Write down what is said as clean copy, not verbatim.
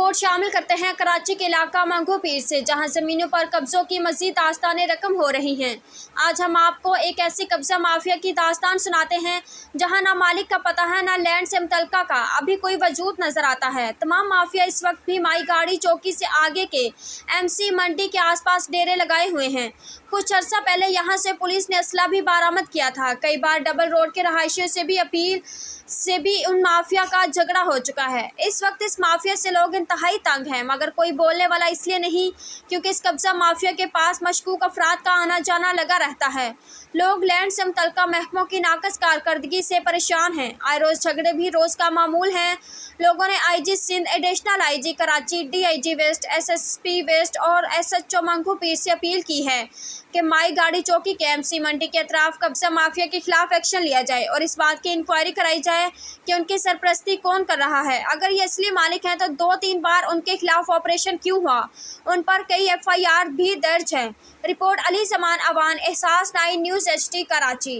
Report शामिल करते हैं कराची के इलाका मंगू पीर से, जहां जमीनों पर कब्जों की मजीद दास्तानें रकम हो रही हैं। आज हम आपको एक ऐसी कब्जा माफिया की दास्तान सुनाते हैं जहां ना मालिक का पता है, ना लैंड से मुतलका का अभी कोई वजूद नजर आता है। तमाम माफिया इस वक्त भी माई गाड़ी चौकी से आगे के MC मंडी के आसपास डेरे लगाए हुए हैं। कुछ अर्सा पहले यहां से पुलिस ने असला भी बरामद किया था। कई बार डबल रोड के रहायशियों से भी उन माफिया का झगड़ा हो चुका है। इस वक्त इस माफिया से लोग इंतहाई तंग हैं, मगर कोई बोलने वाला इसलिए नहीं क्योंकि इस कब्जा माफिया के पास मशकूक अफराद का आना जाना लगा रहता है। लोग लैंड से मुतल्लिका महकमों की नाकस कारकर्दगी से परेशान हैं। आए रोज झगड़े भी रोज का मामूल हैं। लोगों ने IG Sindh, additional IG Karachi, DIG west, SSP west और SHO मंगू पीर से अपील की है कि माई गाड़ी चौकी के MC मंडी के अतराफ कब्जा माफिया के खिलाफ एक्शन लिया जाए और इस बात की इंक्वायरी कराई जाए कि उनकी सरपरस्ती कौन कर रहा है। अगर ये असली मालिक हैं तो 2-3 बार उनके खिलाफ ऑपरेशन क्यों हुआ? उन पर कई FIR भी दर्ज हैं। रिपोर्ट अली जमान अवान, एहसास 9 न्यूज़ HD कराची।